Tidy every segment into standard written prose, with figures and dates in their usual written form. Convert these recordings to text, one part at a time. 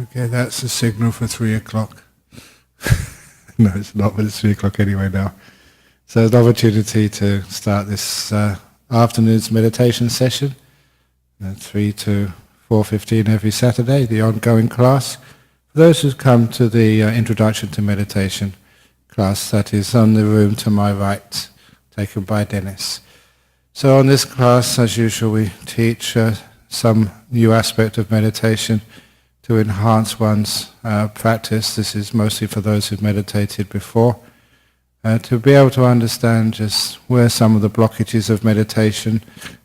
Okay, that's the signal for 3 o'clock. No, it's not, but it's 3 o'clock anyway now. So it's an opportunity to start this afternoon's meditation session, 3 to 4:15 every Saturday, the ongoing class. For those who come to the Introduction to Meditation class, that is on the room to my right, taken by Dennis. So on this class, as usual, we teach some new aspect of meditation to enhance one's practice. This is mostly for those who've meditated before. To be able to understand just where some of the blockages of meditation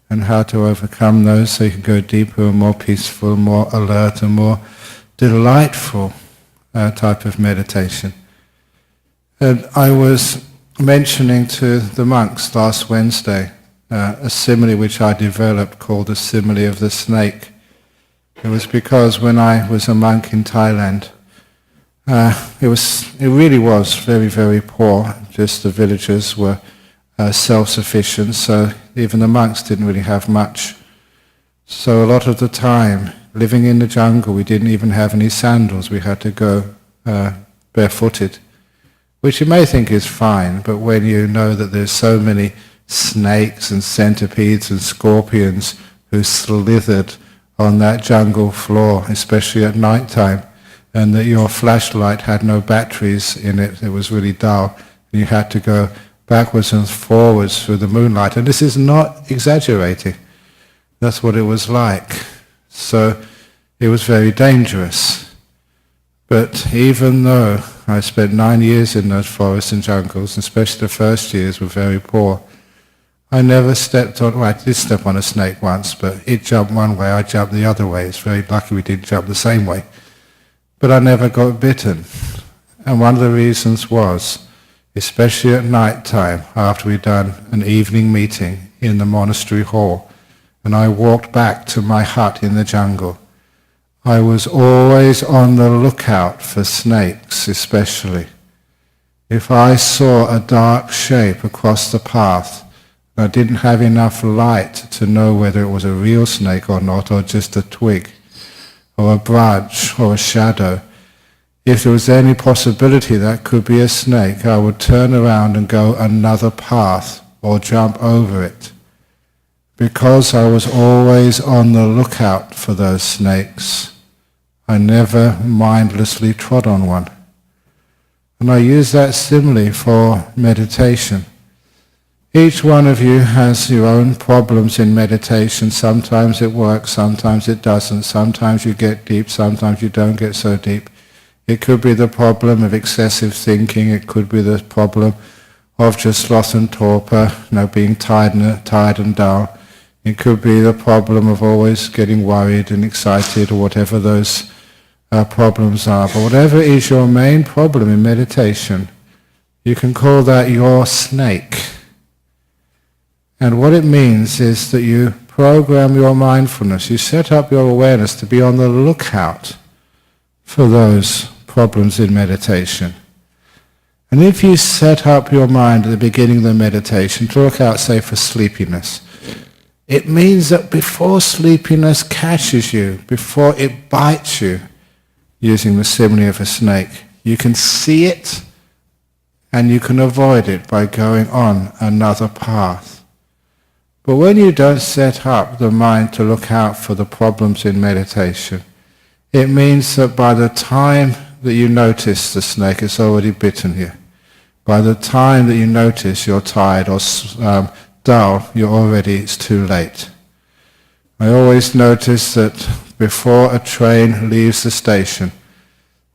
and how to overcome those so you can go deeper and more peaceful, more alert and more delightful type of meditation. And I was mentioning to the monks last Wednesday a simile which I developed called the simile of the snake. It was because when I was a monk in Thailand, it really was very, very poor. Just the villagers were self-sufficient, so even the monks didn't really have much. So a lot of the time, living in the jungle, we didn't even have any sandals. We had to go barefooted, which you may think is fine, but when you know that there's so many snakes and centipedes and scorpions who slithered on that jungle floor, especially at night time, and that your flashlight had no batteries in it, it was really dull, and you had to go backwards and forwards through the moonlight. And this is not exaggerating. That's what it was like. So it was very dangerous. But even though I spent 9 years in those forests and jungles, especially the first years were very poor, I never stepped on, well, I did step on a snake once, but it jumped one way, I jumped the other way. It's very lucky we didn't jump the same way. But I never got bitten. And one of the reasons was, especially at night time, after we'd done an evening meeting in the monastery hall, and I walked back to my hut in the jungle, I was always on the lookout for snakes, especially. If I saw a dark shape across the path, I didn't have enough light to know whether it was a real snake or not, or just a twig, or a branch, or a shadow. If there was any possibility that could be a snake, I would turn around and go another path, or jump over it. Because I was always on the lookout for those snakes, I never mindlessly trod on one. And I use that simile for meditation. Each one of you has your own problems in meditation. Sometimes it works, sometimes it doesn't. Sometimes you get deep, sometimes you don't get so deep. It could be the problem of excessive thinking. It could be the problem of just sloth and torpor, being tired and dull. It could be the problem of always getting worried and excited, or whatever those problems are. But whatever is your main problem in meditation, you can call that your snake. And what it means is that you program your mindfulness, you set up your awareness to be on the lookout for those problems in meditation. And if you set up your mind at the beginning of the meditation to look out, say, for sleepiness, it means that before sleepiness catches you, before it bites you, using the simile of a snake, you can see it and you can avoid it by going on another path. But when you don't set up the mind to look out for the problems in meditation, it means that by the time that you notice the snake, it's already bitten you. By the time that you notice you're tired or dull, it's too late. I always notice that before a train leaves the station,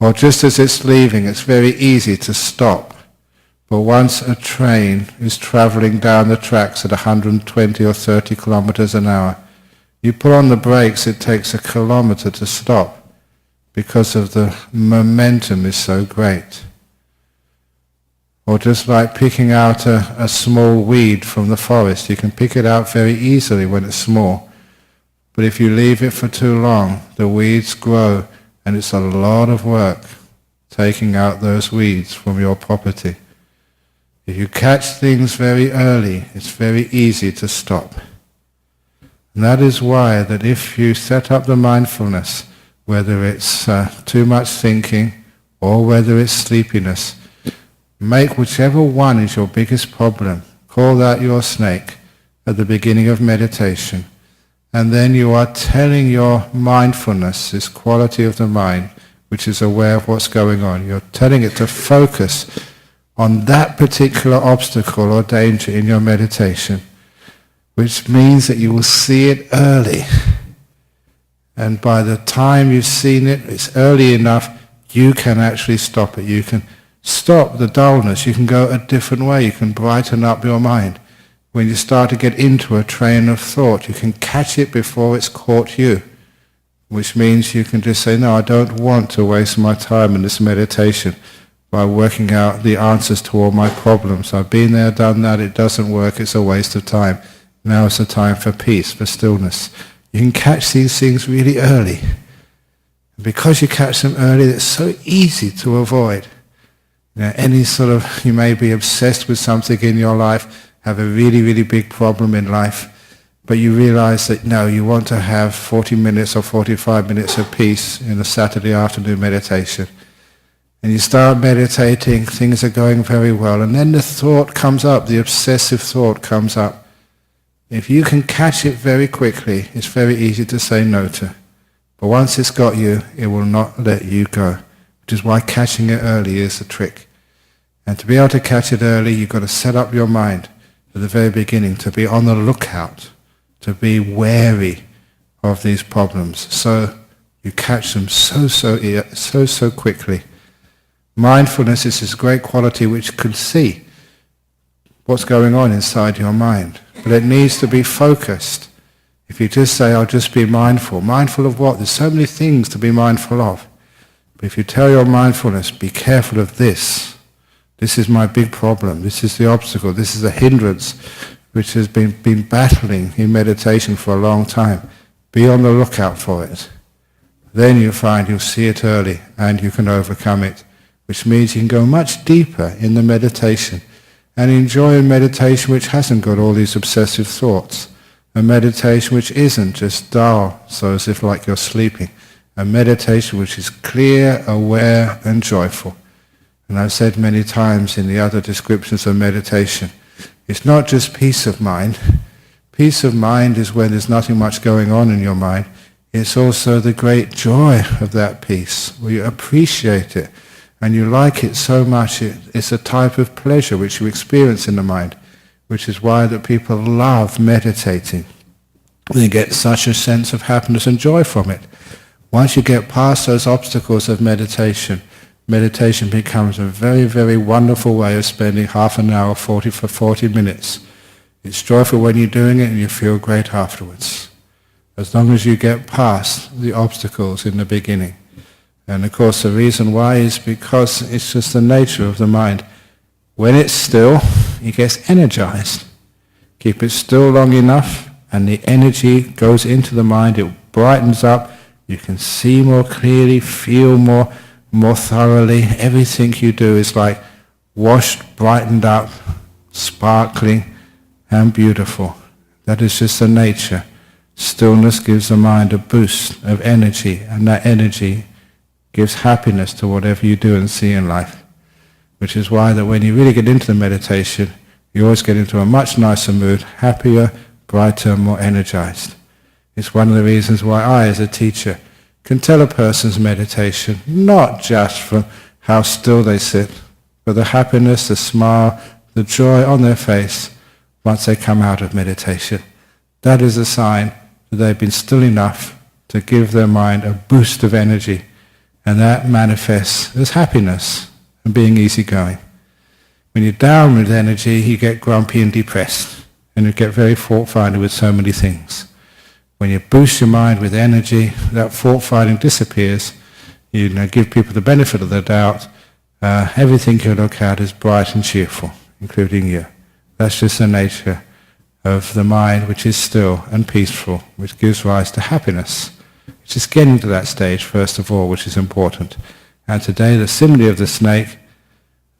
or just as it's leaving, it's very easy to stop. But once a train is traveling down the tracks at 120 or 30 kilometers an hour, you put on the brakes, it takes a kilometer to stop because of the momentum is so great. Or just like picking out a small weed from the forest, you can pick it out very easily when it's small. But if you leave it for too long, the weeds grow, and it's a lot of work taking out those weeds from your property. If you catch things very early, it's very easy to stop. And that is why that if you set up the mindfulness whether it's too much thinking or whether it's sleepiness. Make whichever one is your biggest problem. Call that your snake at the beginning of meditation. And then you are telling your mindfulness, this quality of the mind, which is aware of what's going on. You're telling it to focus on that particular obstacle or danger in your meditation, which means that you will see it early. And by the time you've seen it, it's early enough, you can actually stop it. You can stop the dullness. You can go a different way. You can brighten up your mind. When you start to get into a train of thought, you can catch it before it's caught you, which means you can just say, no, I don't want to waste my time in this meditation by working out the answers to all my problems. I've been there, done that, it doesn't work, it's a waste of time. Now is the time for peace, for stillness. You can catch these things really early. And because you catch them early, it's so easy to avoid. Any sort of, you may be obsessed with something in your life, have a really, really big problem in life, but you realize that no, you want to have 40 minutes or 45 minutes of peace in a Saturday afternoon meditation. And you start meditating, things are going very well, and then the thought comes up, the obsessive thought comes up. If you can catch it very quickly, it's very easy to say no to. But once it's got you, it will not let you go, which is why catching it early is the trick. And to be able to catch it early, you've got to set up your mind at the very beginning, to be on the lookout, to be wary of these problems. So you catch them so quickly. Mindfulness is this great quality which can see what's going on inside your mind. But it needs to be focused. If you just say, I'll just be mindful. Mindful of what? There's so many things to be mindful of. But if you tell your mindfulness, be careful of this. This is my big problem. This is the obstacle. This is a hindrance which has been battling in meditation for a long time. Be on the lookout for it. Then you find you'll see it early and you can overcome it, which means you can go much deeper in the meditation and enjoy a meditation which hasn't got all these obsessive thoughts. A meditation which isn't just dull, so as if like you're sleeping. A meditation which is clear, aware, and joyful. And I've said many times in the other descriptions of meditation, it's not just peace of mind. Peace of mind is when there's nothing much going on in your mind. It's also the great joy of that peace, where you appreciate it and you like it so much. It's a type of pleasure which you experience in the mind, which is why that people love meditating. They get such a sense of happiness and joy from it. Once you get past those obstacles of meditation, meditation becomes a very, very wonderful way of spending half an hour for 40 minutes. It's joyful when you're doing it and you feel great afterwards, as long as you get past the obstacles in the beginning. And of course the reason why is because it's just the nature of the mind. When it's still, it gets energized. Keep it still long enough and the energy goes into the mind, it brightens up, you can see more clearly, feel more thoroughly. Everything you do is like washed, brightened up, sparkling and beautiful. That is just the nature. Stillness gives the mind a boost of energy, and that energy gives happiness to whatever you do and see in life. Which is why that when you really get into the meditation, you always get into a much nicer mood, happier, brighter, more energized. It's one of the reasons why I, as a teacher, can tell a person's meditation, not just from how still they sit, but the happiness, the smile, the joy on their face once they come out of meditation. That is a sign that they've been still enough to give their mind a boost of energy, and that manifests as happiness and being easygoing. When you're down with energy, you get grumpy and depressed, and you get very fault-finding with so many things. When you boost your mind with energy, that fault-finding disappears. You give people the benefit of the doubt. Everything you look at is bright and cheerful, including you. That's just the nature of the mind, which is still and peaceful, which gives rise to happiness. It's just getting to that stage, first of all, which is important. And today, the simile of the snake,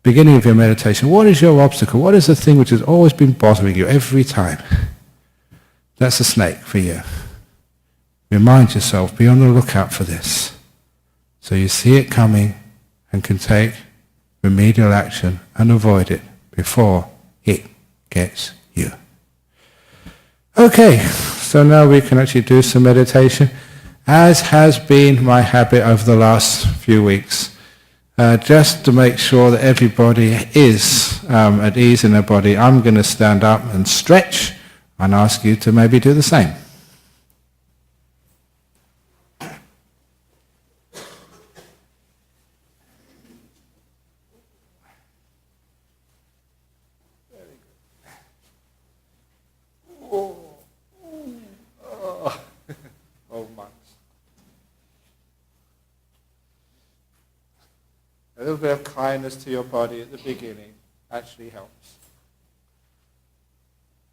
beginning of your meditation, what is your obstacle? What is the thing which has always been bothering you every time? That's a snake for you. Remind yourself, be on the lookout for this. So you see it coming and can take remedial action and avoid it before it gets you. Okay, so now we can actually do some meditation, as has been my habit over the last few weeks. Just to make sure that everybody is at ease in their body, I'm going to stand up and stretch and ask you to maybe do the same. A little bit of kindness to your body at the beginning actually helps.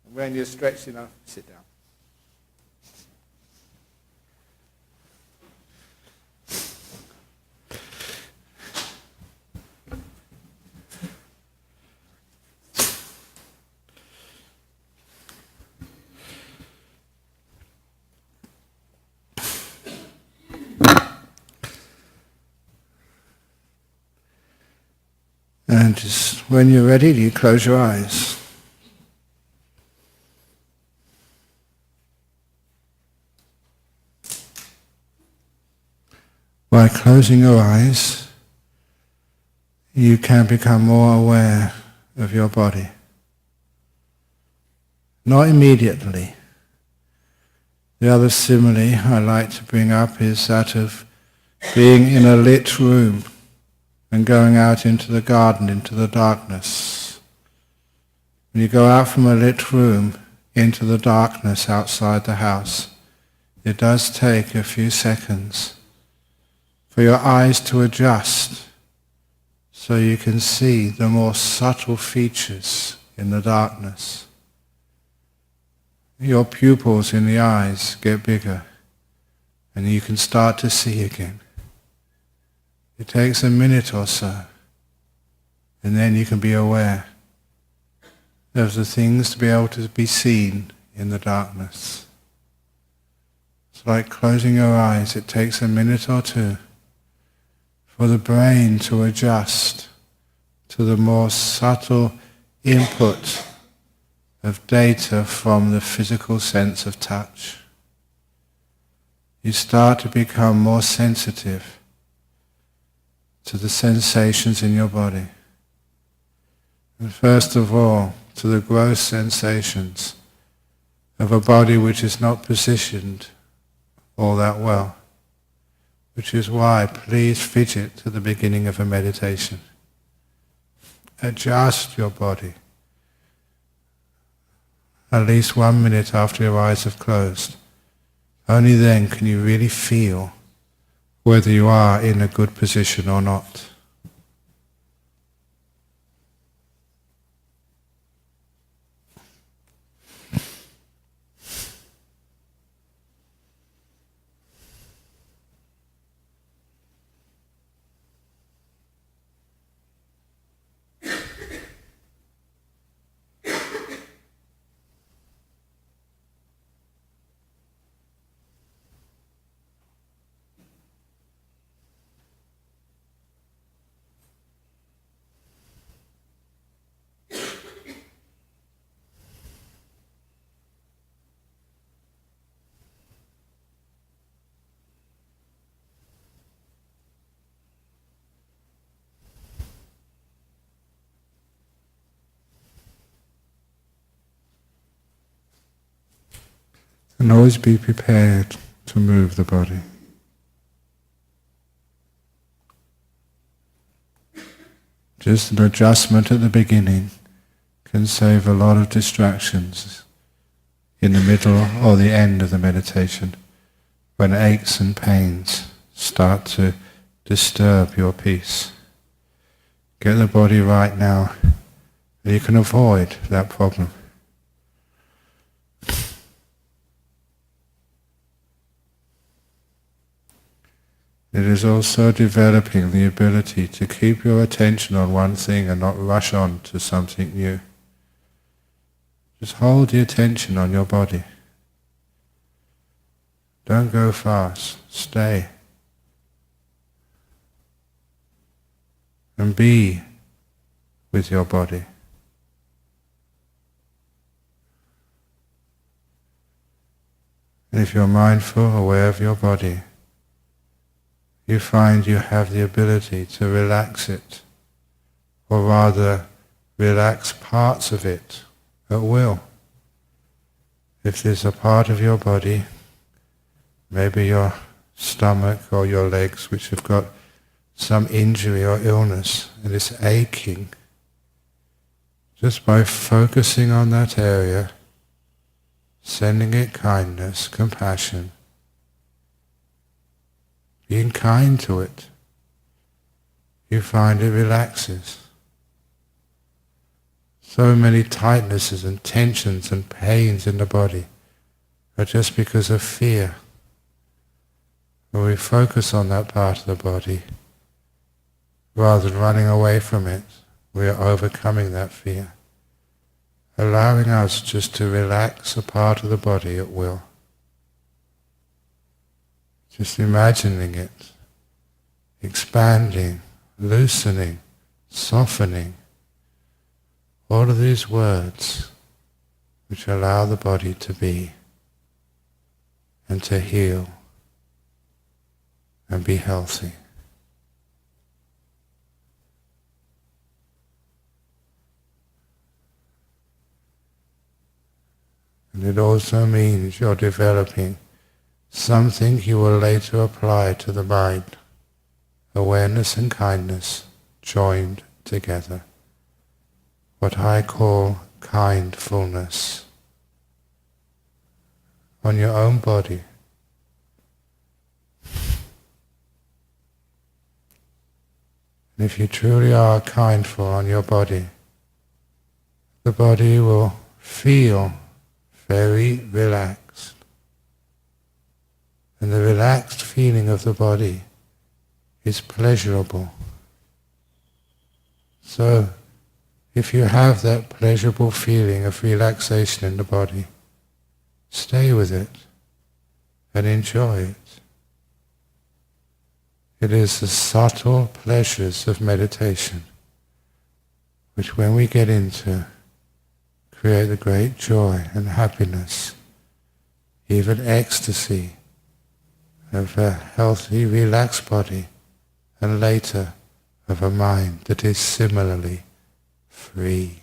And when you're stretched enough, sit down. And just when you're ready, you close your eyes. By closing your eyes, you can become more aware of your body. Not immediately. The other simile I like to bring up is that of being in a lit room and going out into the garden, into the darkness. When you go out from a lit room into the darkness outside the house, it does take a few seconds for your eyes to adjust so you can see the more subtle features in the darkness. Your pupils in the eyes get bigger and you can start to see again. It takes a minute or so, and then you can be aware of the things to be able to be seen in the darkness. It's like closing your eyes. It takes a minute or two for the brain to adjust to the more subtle input of data from the physical sense of touch. You start to become more sensitive to the sensations in your body. And first of all, to the gross sensations of a body which is not positioned all that well. Which is why, please fidget at the beginning of a meditation. Adjust your body. At least 1 minute after your eyes have closed. Only then can you really feel whether you are in a good position or not. And always be prepared to move the body. Just an adjustment at the beginning can save a lot of distractions in the middle or the end of the meditation when aches and pains start to disturb your peace. Get the body right now and you can avoid that problem. It is also developing the ability to keep your attention on one thing and not rush on to something new. Just hold the attention on your body. Don't go fast. Stay. and be with your body. And if you're mindful, aware of your body, you find you have the ability to relax it, or rather relax parts of it at will. If there's a part of your body, maybe your stomach or your legs, which have got some injury or illness and it's aching, just by focusing on that area, sending it kindness, compassion, being kind to it, you find it relaxes. So many tightnesses and tensions and pains in the body are just because of fear. When we focus on that part of the body, rather than running away from it, we are overcoming that fear, allowing us just to relax a part of the body at will. Just imagining it expanding, loosening, softening. All of these words which allow the body to be and to heal and be healthy. And it also means you're developing something you will later apply to the mind. Awareness and kindness joined together. What I call kindfulness. On your own body. And if you truly are kindful on your body, the body will feel very relaxed. And the relaxed feeling of the body is pleasurable. So, if you have that pleasurable feeling of relaxation in the body, stay with it and enjoy it. It is the subtle pleasures of meditation which, when we get into, create a great joy and happiness, even ecstasy of a healthy, relaxed body, and later of a mind that is similarly free.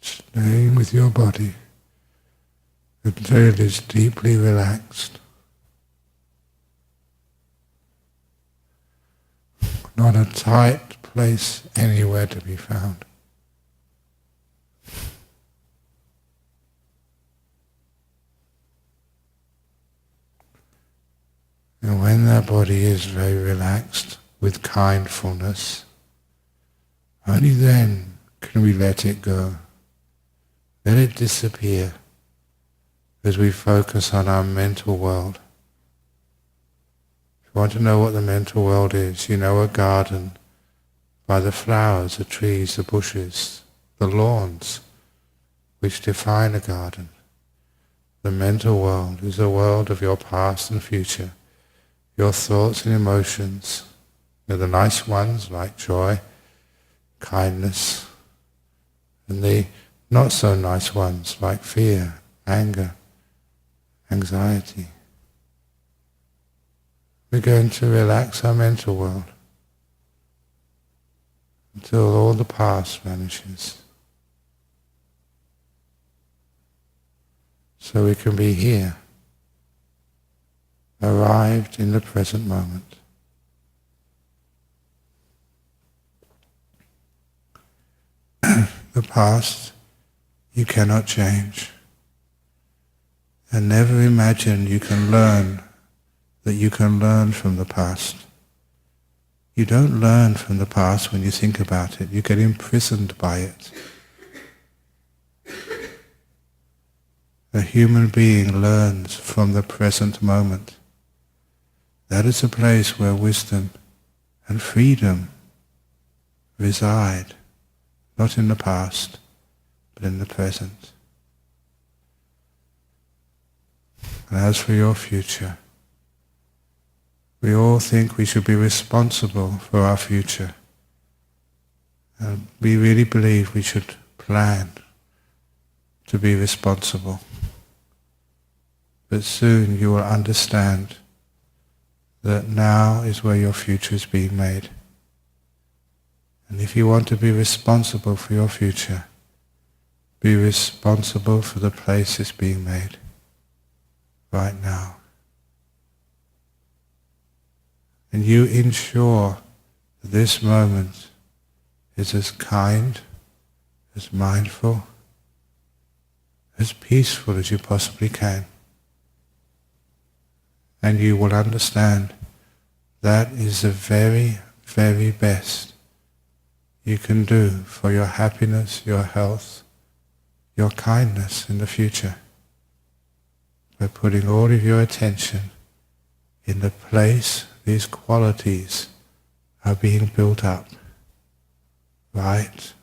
Staying with your body until it is deeply relaxed. Not a tight place anywhere to be found. And when that body is very relaxed with kindfulness, only then can we let it go. Let it disappear as we focus on our mental world. If you want to know what the mental world is, you know a garden by the flowers, the trees, the bushes, the lawns, which define a garden. The mental world is a world of your past and future, your thoughts and emotions. They're the nice ones like joy, kindness, and the not so nice ones like fear, anger, anxiety. We're going to relax our mental world until all the past vanishes. So we can be here, arrived in the present moment. The past you cannot change. And never imagine you can learn, that you can learn from the past. You don't learn from the past when you think about it. You get imprisoned by it. A human being learns from the present moment. That is a place where wisdom and freedom reside, not in the past, but in the present. And as for your future, we all think we should be responsible for our future. And we really believe we should plan to be responsible. But soon you will understand that now is where your future is being made. And if you want to be responsible for your future, be responsible for the place it's being made right now. And you ensure that this moment is as kind, as mindful, as peaceful as you possibly can. And you will understand that is the very, very best you can do for your happiness, your health, your kindness in the future. By putting all of your attention in the place these qualities are being built up right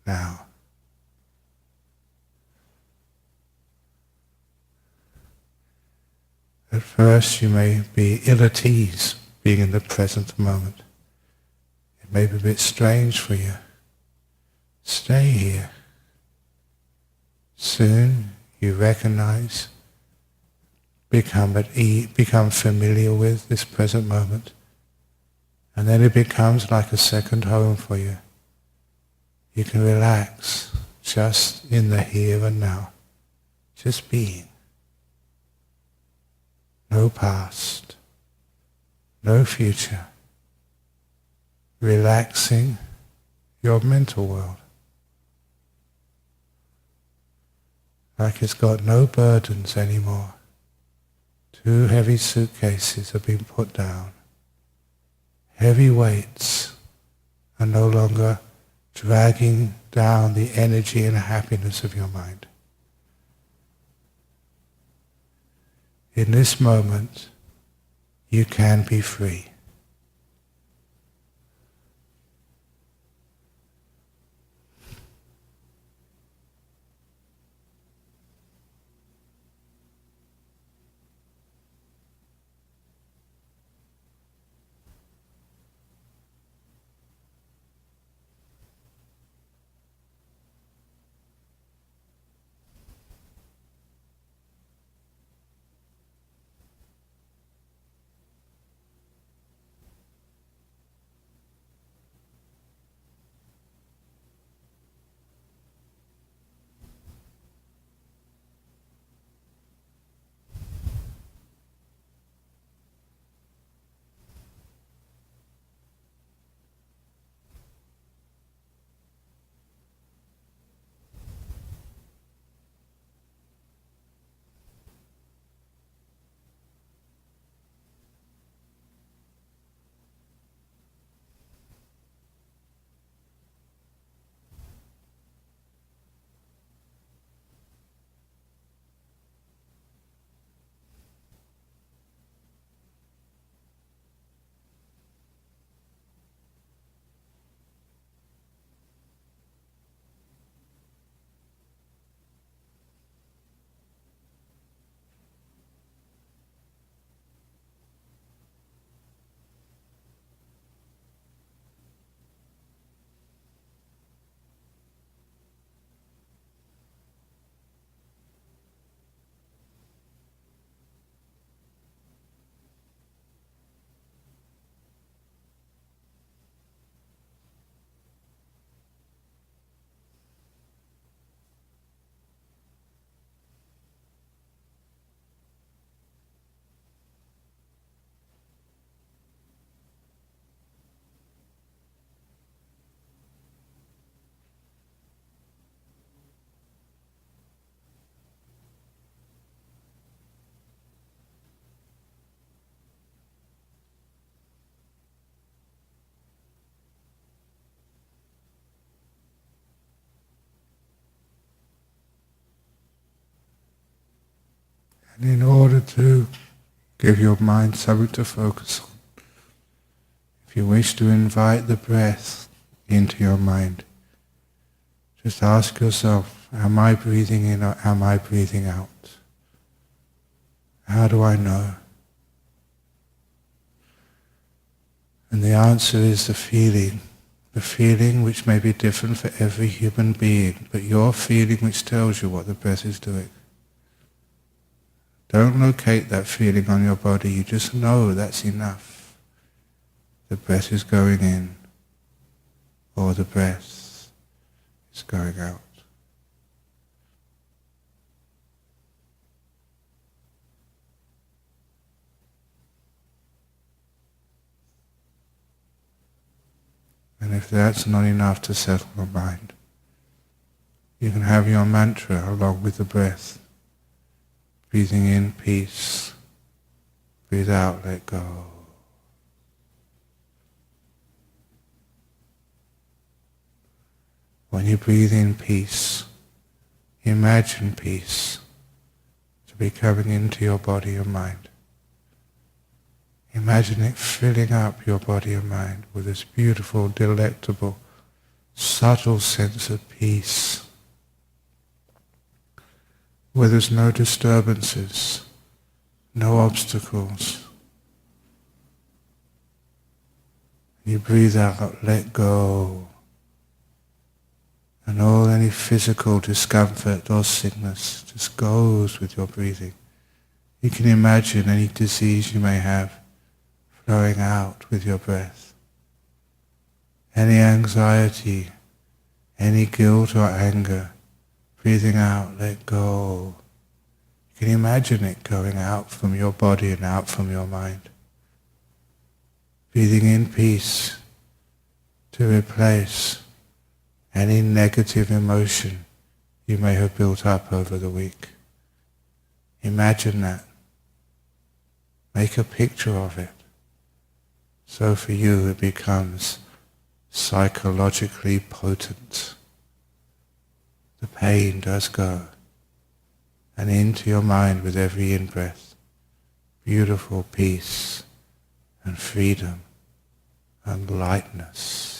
now. At first you may be ill at ease being in the present moment. It may be a bit strange for you. Stay here. Soon you recognize, become familiar with this present moment, and then it becomes like a second home for you. You can relax just in the here and now, just being. No past, no future. Relaxing your mental world. Like it's got no burdens anymore. 2 heavy suitcases have been put down. Heavy weights are no longer dragging down the energy and happiness of your mind. In this moment, you can be free. And in order to give your mind something to focus on, if you wish to invite the breath into your mind, just ask yourself, am I breathing in or am I breathing out? How do I know? And the answer is the feeling which may be different for every human being, but your feeling which tells you what the breath is doing. Don't locate that feeling on your body, you just know that's enough. The breath is going in, or the breath is going out. And if that's not enough to settle the mind, you can have your mantra along with the breath. Breathing in, peace. Breathe out, let go. When you breathe in peace, imagine peace to be coming into your body and mind. Imagine it filling up your body and mind with this beautiful, delectable, subtle sense of peace, where there's no disturbances, no obstacles. You breathe out, let go, and all any physical discomfort or sickness just goes with your breathing. You can imagine any disease you may have flowing out with your breath. Any anxiety, any guilt or anger, breathing out, let go. You can imagine it going out from your body and out from your mind. Breathing in peace to replace any negative emotion you may have built up over the week. Imagine that. Make a picture of it. So for you it becomes psychologically potent. The pain does go. And into your mind with every in-breath, beautiful peace and freedom and lightness.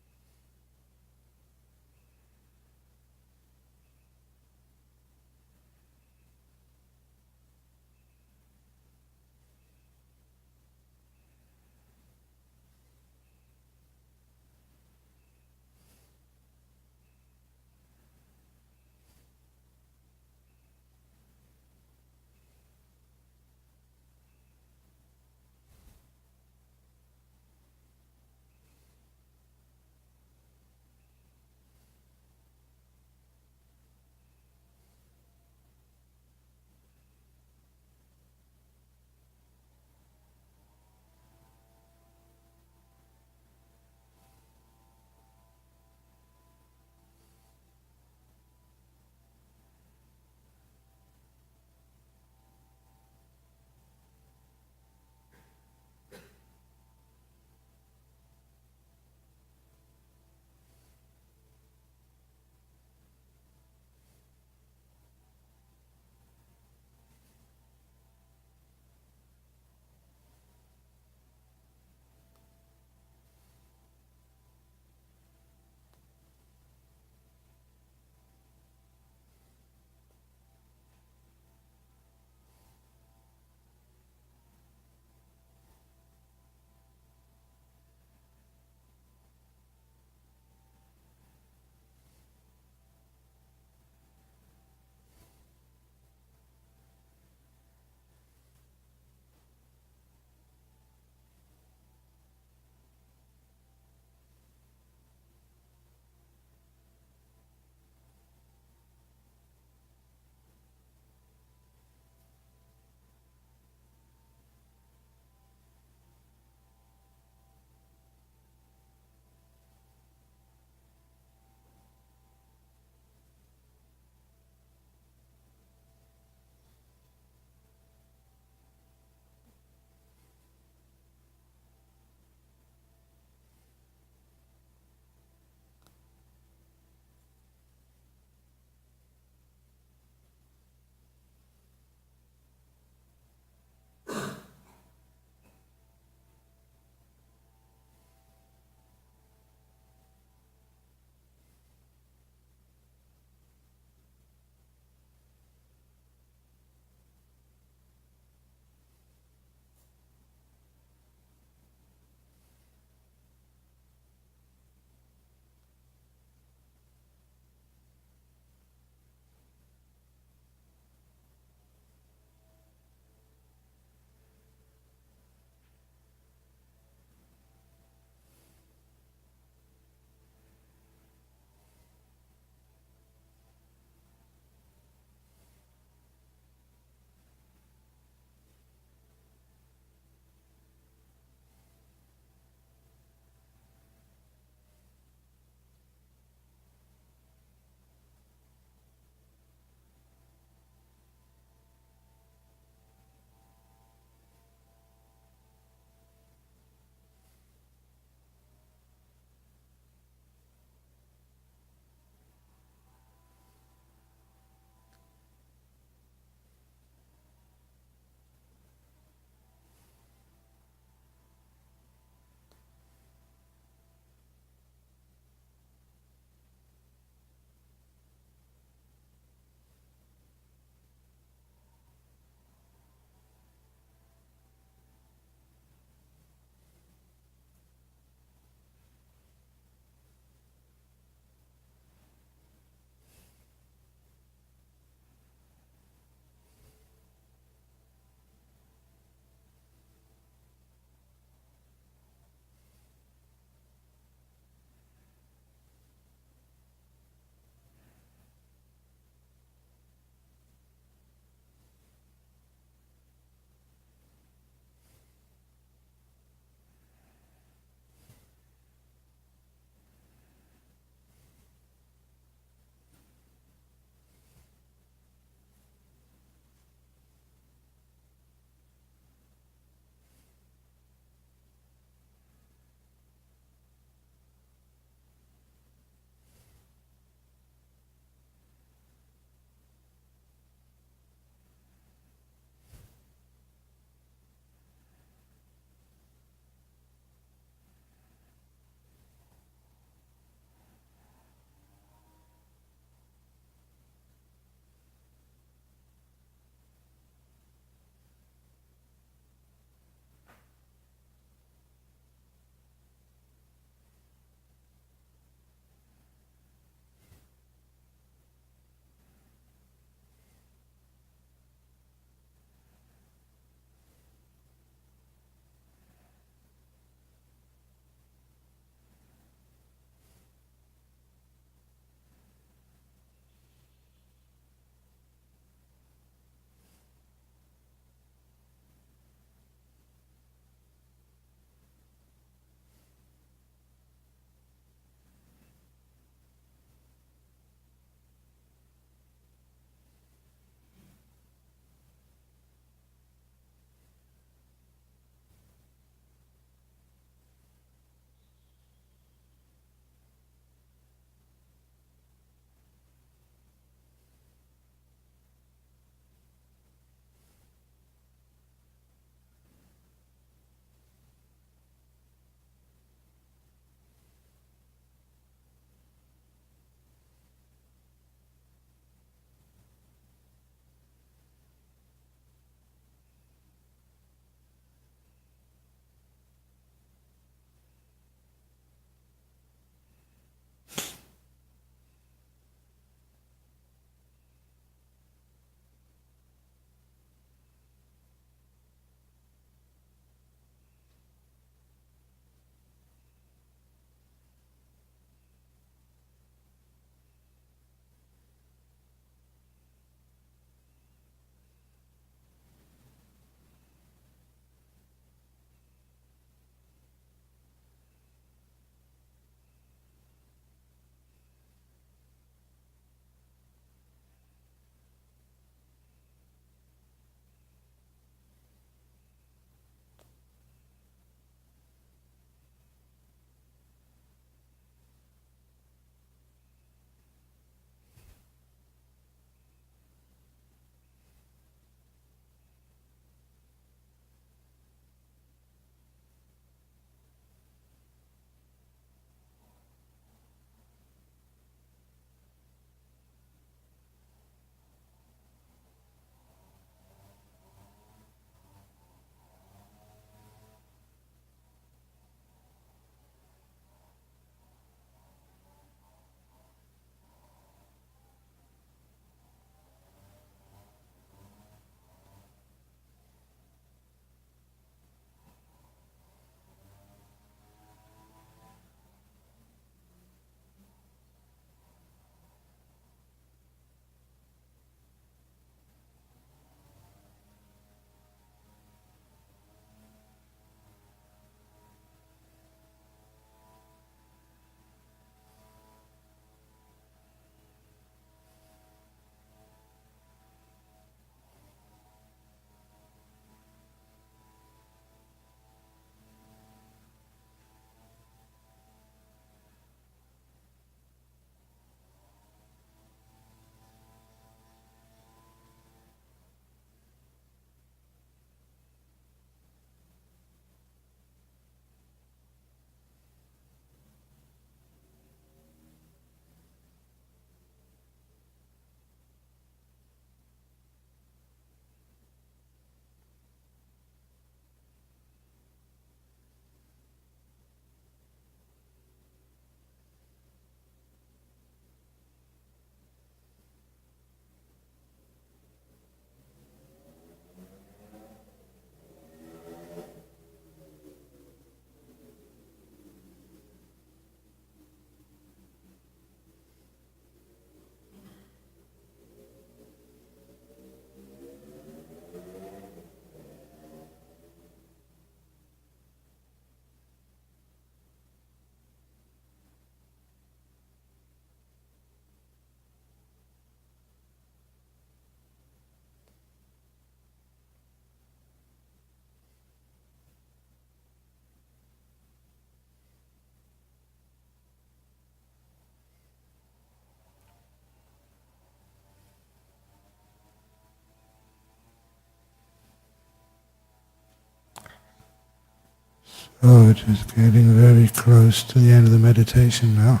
Oh, it is getting very close to the end of the meditation now.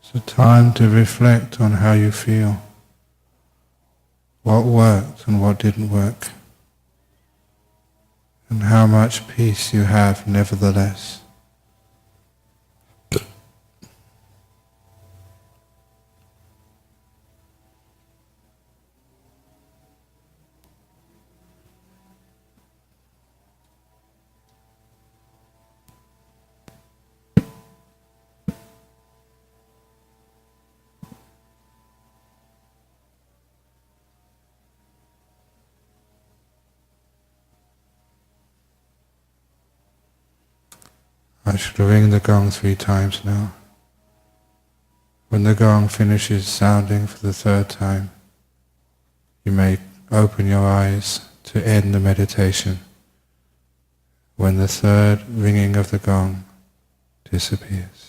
It's a time to reflect on how you feel, what worked and what didn't work, and how much peace you have nevertheless. I shall ring the gong 3 times now. When the gong finishes sounding for the 3rd time, you may open your eyes to end the meditation when the 3rd ringing of the gong disappears.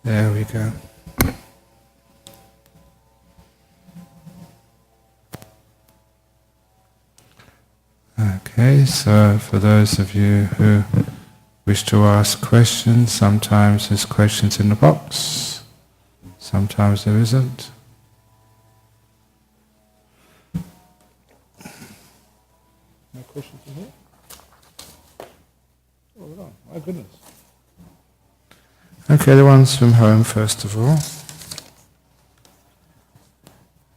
There we go. Okay, so for those of you who wish to ask questions, sometimes there's questions in the box, sometimes there isn't. No questions in here? Oh, my goodness. Okay, the ones from home first of all.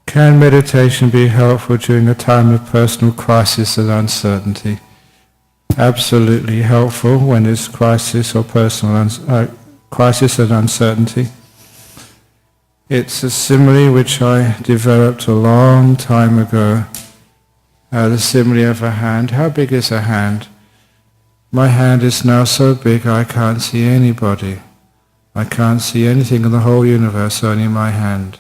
Can meditation be helpful during a time of personal crisis and uncertainty? Absolutely helpful when there's crisis or personal crisis and uncertainty. It's a simile which I developed a long time ago. The simile of a hand. How big is a hand? My hand is now so big I can't see anybody. I can't see anything in the whole universe, only my hand.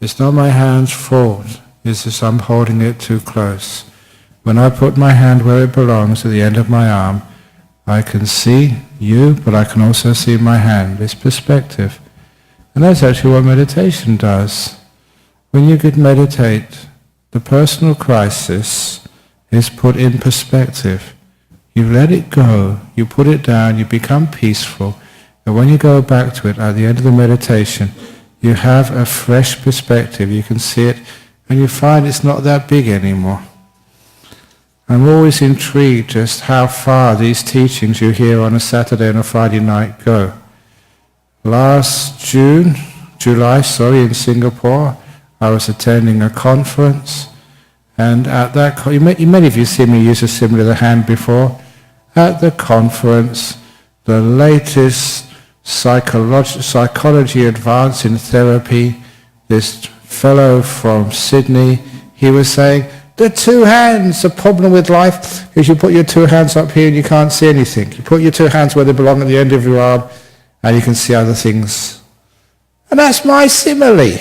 It's not my hand's fault, it's just I'm holding it too close. When I put my hand where it belongs, at the end of my arm, I can see you, but I can also see my hand. It's perspective. And that's actually what meditation does. When you could meditate, the personal crisis is put in perspective. You let it go, you put it down, you become peaceful. And when you go back to it at the end of the meditation, you have a fresh perspective, you can see it, and you find it's not that big anymore. I'm always intrigued just how far these teachings you hear on a Saturday and a Friday night go. Last July, in Singapore, I was attending a conference, and at that, many of you see me use a simile of the hand before. At the conference, the latest psychology advance in therapy, this fellow from Sydney, he was saying, the 2 hands, the problem with life is you put your 2 hands up here and you can't see anything. You put your 2 hands where they belong at the end of your arm and you can see other things. And that's my simile.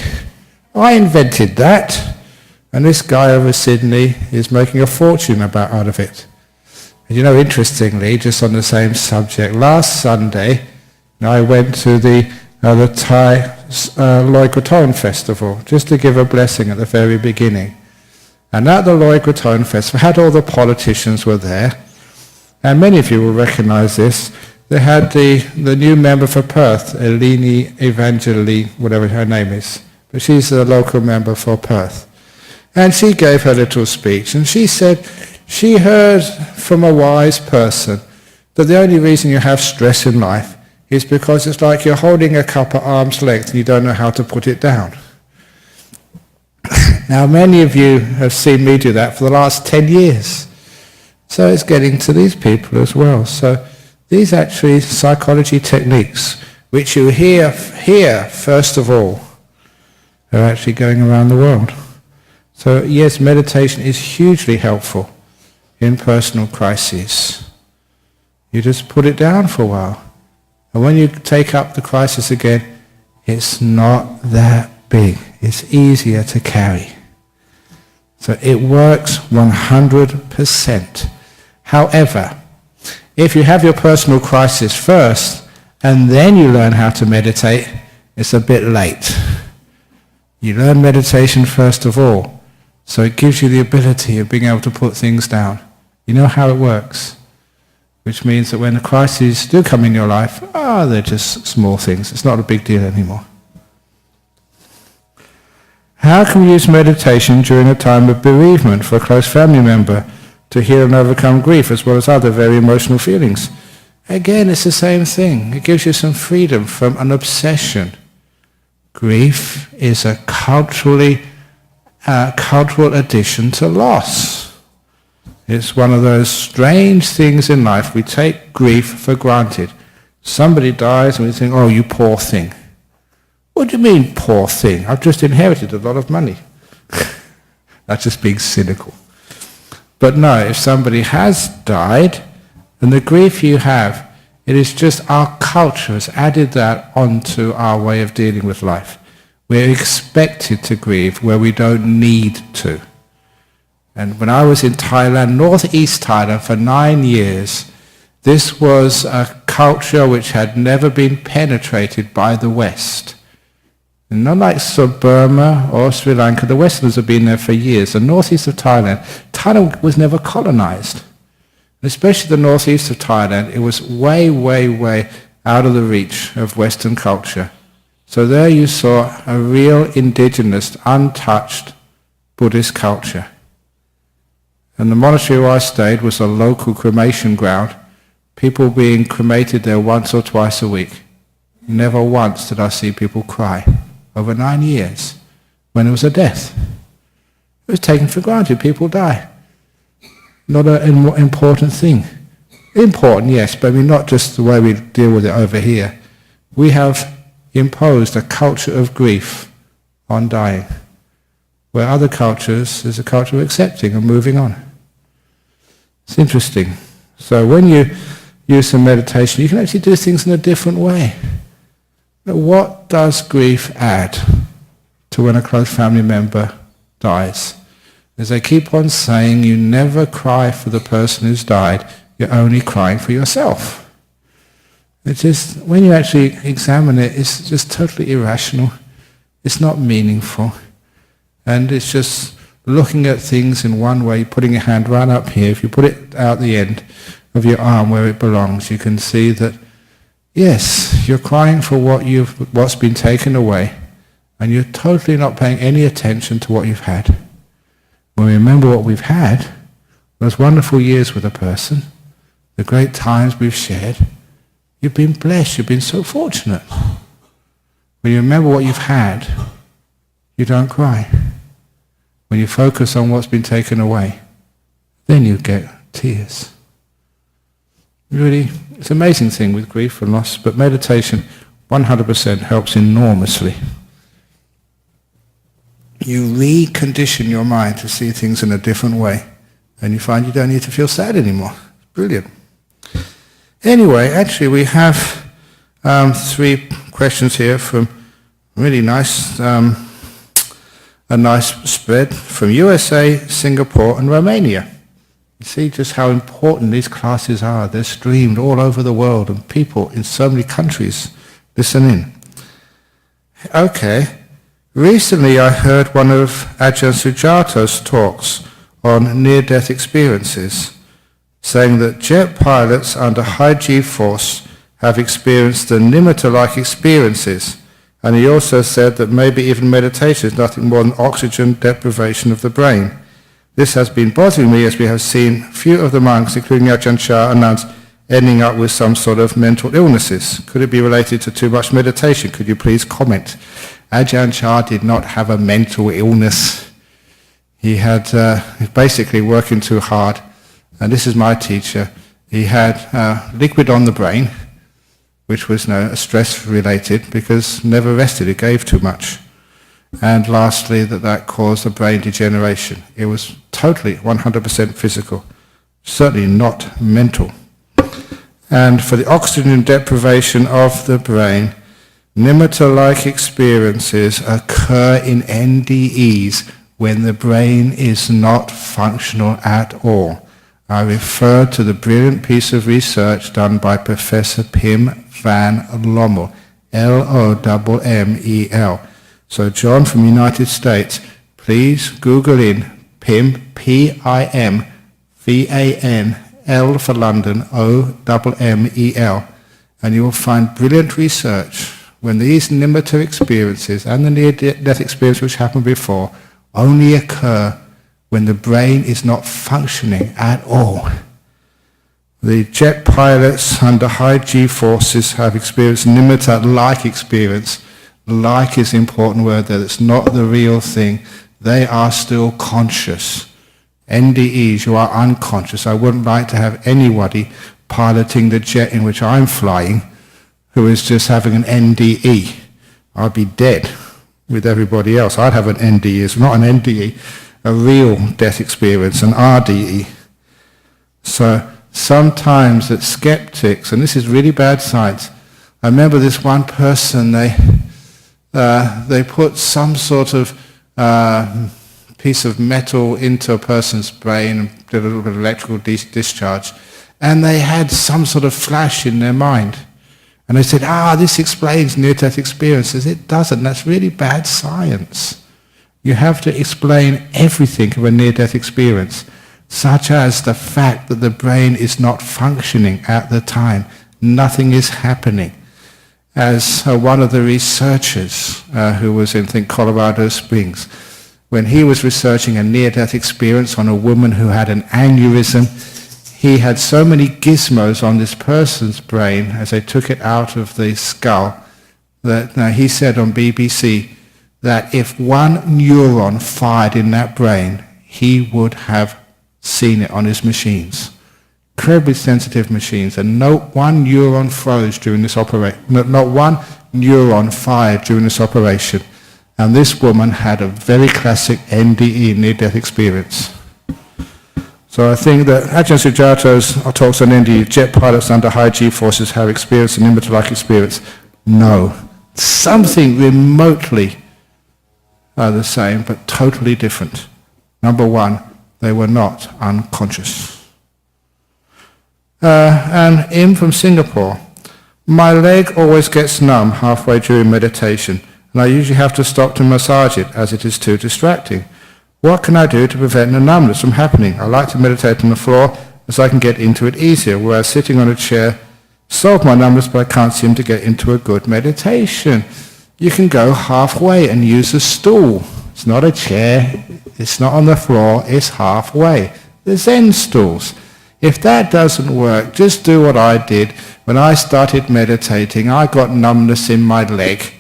I invented that. And this guy over Sydney is making a fortune out of it. And you know, interestingly, just on the same subject, last Sunday, I went to the Thai Loi Krathong Festival, just to give a blessing at the very beginning. And at the Loi Krathong Festival, had all the politicians were there, and many of you will recognize this. They had the new member for Perth, Eleni Evangeli, whatever her name is, but she's the local member for Perth. And she gave her little speech, and she said she heard from a wise person that the only reason you have stress in life is because it's like you're holding a cup at arm's length and you don't know how to put it down. Now, many of you have seen me do that for the last 10 years. So it's getting to these people as well. So these actually psychology techniques, which you hear here first of all, are actually going around the world. So yes, meditation is hugely helpful. in personal crises. You just put it down for a while. And when you take up the crisis again, it's not that big. It's easier to carry. So it works 100%. However, if you have your personal crisis first, and then you learn how to meditate, it's a bit late. You learn meditation first of all, so it gives you the ability of being able to put things down. You know how it works, which means that when the crises do come in your life, they're just small things. It's not a big deal anymore. How can we use meditation during a time of bereavement for a close family member to heal and overcome grief as well as other very emotional feelings? Again, it's the same thing. It gives you some freedom from an obsession. Grief is a cultural addition to loss. It's one of those strange things in life. We take grief for granted. Somebody dies and we think, oh, you poor thing. What do you mean, poor thing? I've just inherited a lot of money. That's just being cynical. But no, if somebody has died, and the grief you have, it is just our culture has added that onto our way of dealing with life. We're expected to grieve where we don't need to. And when I was in Thailand, northeast Thailand, for 9 years, this was a culture which had never been penetrated by the West. And not like Burma or Sri Lanka, the Westerners have been there for years. The northeast of Thailand, Thailand was never colonized. Especially the northeast of Thailand, it was way, way, way out of the reach of Western culture. So there you saw a real indigenous, untouched Buddhist culture. And the monastery where I stayed was a local cremation ground, people being cremated there once or twice a week. Never once did I see people cry over 9 years when it was a death. It was taken for granted. People die. Not an important thing. Important, yes, but I mean not just the way we deal with it over here. We have imposed a culture of grief on dying, where other cultures is a culture of accepting and moving on. It's interesting. So when you use some meditation, you can actually do things in a different way. What does grief add to when a close family member dies? As they keep on saying, you never cry for the person who's died, you're only crying for yourself. It's just, when you actually examine it, it's just totally irrational. It's not meaningful. And it's just looking at things in one way, putting your hand right up here. If you put it out the end of your arm where it belongs, you can see that, yes, you're crying for what's been taken away, and you're totally not paying any attention to what you've had. When we remember what we've had, those wonderful years with a person, the great times we've shared, you've been blessed, you've been so fortunate. When you remember what you've had, you don't cry. When you focus on what's been taken away, then you get tears. Really, it's an amazing thing with grief and loss, but meditation 100% helps enormously. You recondition your mind to see things in a different way, and you find you don't need to feel sad anymore. Brilliant. Anyway, actually we have 3 questions here from really nice, a nice spread from USA, Singapore and Romania. You see just how important these classes are. They're streamed all over the world and people in so many countries listen in. Okay. Recently I heard one of Ajahn Sujata's talks on near-death experiences, saying that jet pilots under high G-force have experienced the nimitta-like experiences, and he also said that maybe even meditation is nothing more than oxygen deprivation of the brain. This has been bothering me as we have seen few of the monks, including Ajahn Chah and nuns, ending up with some sort of mental illnesses. Could it be related to too much meditation? Could you please comment? Ajahn Chah did not have a mental illness. He had basically working too hard. And this is my teacher. He had liquid on the brain, which was stress related because never rested. It gave too much. And lastly, that caused a brain degeneration. It was totally 100% physical. certainly not mental. And for the oxygen deprivation of the brain, nimitta-like experiences occur in NDEs when the brain is not functional at all. I refer to the brilliant piece of research done by Professor Pim van Lommel, Lommel. So John from the United States, please Google in Pim, P-I-M-V-A-N, L for London, O-M-M-E-L, and you will find brilliant research when these nimitta experiences and the near-death experience which happened before only occur when the brain is not functioning at all. The jet pilots under high G-forces have experienced nimitta-like experience. Like is an important word there. It's not the real thing. They are still conscious. NDEs, you are unconscious. I wouldn't like to have anybody piloting the jet in which I'm flying who is just having an NDE. I'd be dead with everybody else. I'd have an NDE. It's not an NDE, a real death experience, an RDE. So sometimes that skeptics, and this is really bad science, I remember this one person, they put some sort of piece of metal into a person's brain and did a little bit of electrical discharge, and they had some sort of flash in their mind. And they said, this explains near-death experiences. It doesn't. That's really bad science. You have to explain everything of a near-death experience, such as the fact that the brain is not functioning at the time. Nothing is happening. As one of the researchers who was in, I think, Colorado Springs, when he was researching a near-death experience on a woman who had an aneurysm, he had so many gizmos on this person's brain as they took it out of the skull that he said on BBC that if one neuron fired in that brain, he would have seen it on his machines. Incredibly sensitive machines, and not one neuron froze during this operation. Not one neuron fired during this operation. And this woman had a very classic NDE, near-death experience. So I think that Ajahn Sujato's talks on NDE, jet pilots under high G-forces have experienced an nimitta-like experience. No. Something remotely the same, but totally different. Number one, they were not unconscious. And Im from Singapore, my leg always gets numb halfway during meditation, and I usually have to stop to massage it as it is too distracting. What can I do to prevent the numbness from happening? I like to meditate on the floor as I can get into it easier, whereas sitting on a chair solves my numbness, but I can't seem to get into a good meditation. You can go halfway and use a stool. It's not a chair, it's not on the floor, it's halfway. The Zen stools. If that doesn't work, just do what I did. When I started meditating, I got numbness in my leg,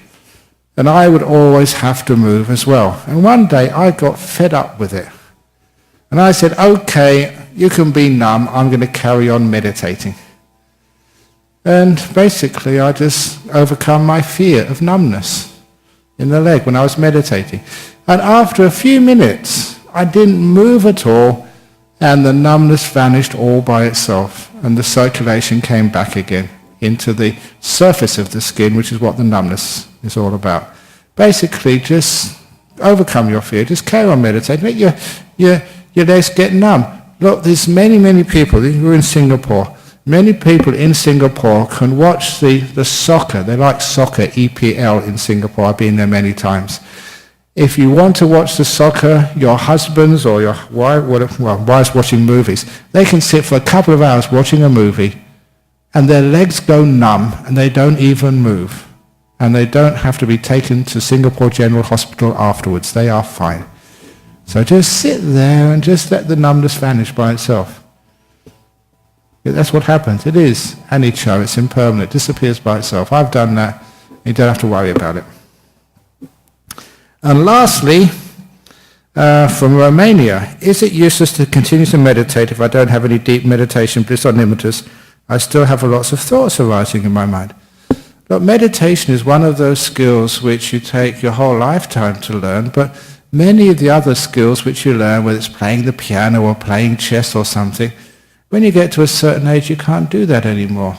and I would always have to move as well. And one day I got fed up with it. And I said, okay, you can be numb, I'm going to carry on meditating. And basically I just overcome my fear of numbness in the leg when I was meditating. And after a few minutes, I didn't move at all, and the numbness vanished all by itself, and the circulation came back again into the surface of the skin, which is what the numbness is all about. Basically, just overcome your fear. Just carry on meditating. Let your legs get numb. Look, there's many people. We're in Singapore. Many people in Singapore can watch the soccer. They like soccer, EPL in Singapore. I've been there many times. If you want to watch the soccer, your husbands or your wives watching movies, they can sit for a couple of hours watching a movie, and their legs go numb, and they don't even move. And they don't have to be taken to Singapore General Hospital afterwards. They are fine. So just sit there and just let the numbness vanish by itself. Yeah, that's what happens. It is anicca. It's impermanent. It disappears by itself. I've done that. You don't have to worry about it. And lastly, from Romania, is it useless to continue to meditate if I don't have any deep meditation bliss or nimittas? I still have lots of thoughts arising in my mind. Look, meditation is one of those skills which you take your whole lifetime to learn, but many of the other skills which you learn, whether it's playing the piano or playing chess or something, When you get to a certain age, you can't do that anymore.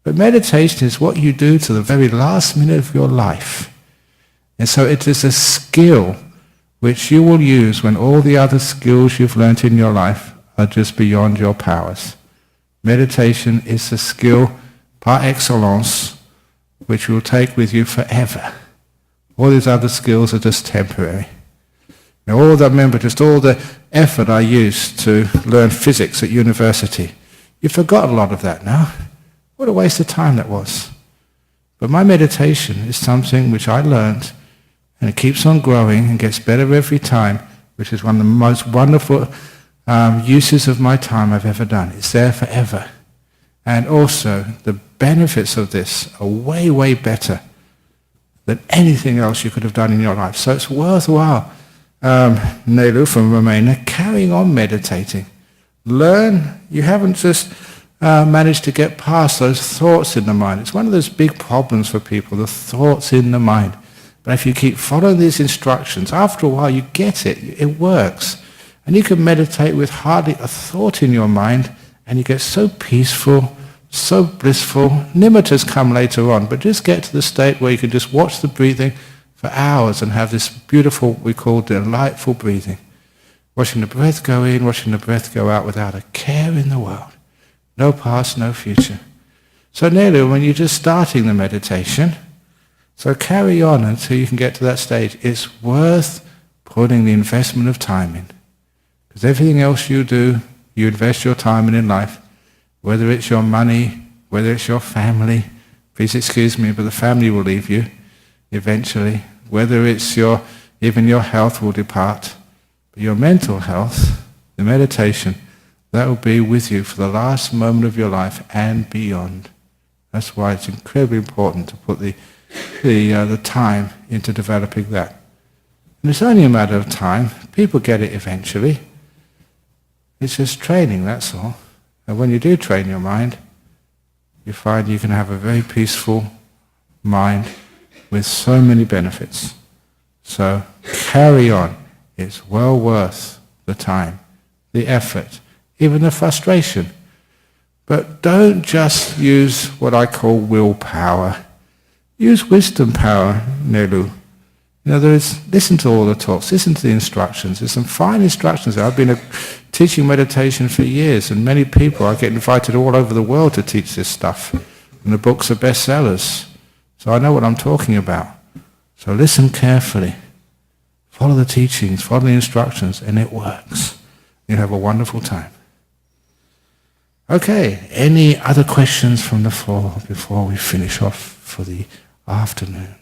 But meditation is what you do to the very last minute of your life. And so it is a skill which you will use when all the other skills you've learnt in your life are just beyond your powers. Meditation is a skill par excellence which you will take with you forever. All these other skills are just temporary. Now, all the effort I used to learn physics at university, you forgot a lot of that now. What a waste of time that was. But my meditation is something which I learned, and it keeps on growing and gets better every time, which is one of the most wonderful uses of my time I've ever done. It's there forever. And also, the benefits of this are way, way better than anything else you could have done in your life. So it's worthwhile, Nelu from Romania, carrying on meditating. Learn. You haven't just managed to get past those thoughts in the mind. It's one of those big problems for people, the thoughts in the mind. But if you keep following these instructions, after a while you get it. It works. And you can meditate with hardly a thought in your mind, and you get so peaceful, so blissful. Nimittas come later on, but just get to the state where you can just watch the breathing for hours and have this beautiful, we call delightful breathing. Watching the breath go in, watching the breath go out without a care in the world. No past, no future. So Nelu, when you're just starting the meditation, so carry on until you can get to that stage. It's worth putting the investment of time in. Because everything else you do, you invest your time in life, whether it's your money, whether it's your family, please excuse me, but the family will leave you eventually, whether it's even your health will depart, but your mental health, the meditation, that will be with you for the last moment of your life and beyond. That's why it's incredibly important to put the time into developing that. And it's only a matter of time. People get it eventually. It's just training, that's all. And when you do train your mind, you find you can have a very peaceful mind with so many benefits. So carry on. It's well worth the time, the effort, even the frustration. But don't just use what I call willpower. Use wisdom power, Nelu. In other words, listen to all the talks, listen to the instructions. There's some fine instructions there. I've been teaching meditation for years, and many people, I get invited all over the world to teach this stuff. And the books are bestsellers. So I know what I'm talking about. So listen carefully. Follow the teachings, follow the instructions, and it works. You'll have a wonderful time. Okay, any other questions from the floor before we finish off for the afternoon?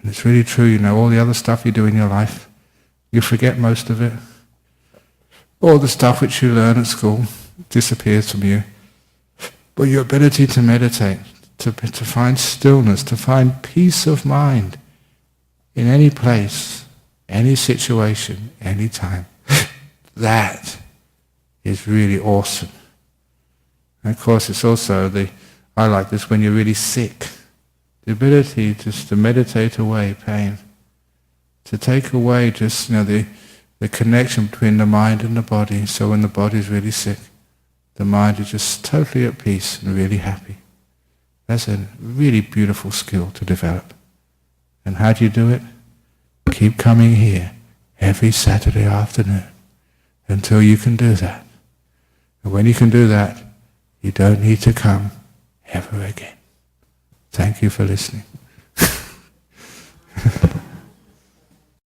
And it's really true, all the other stuff you do in your life, you forget most of it. All the stuff which you learn at school disappears from you. But your ability to meditate, to find stillness, to find peace of mind in any place, any situation, any time, that is really awesome. And of course it's also I like this when you're really sick. The ability just to meditate away pain. To take away just the connection between the mind and the body. So when the body is really sick, the mind is just totally at peace and really happy. That's a really beautiful skill to develop. And how do you do it? Keep coming here every Saturday afternoon until you can do that. And when you can do that, you don't need to come ever again. Thank you for listening.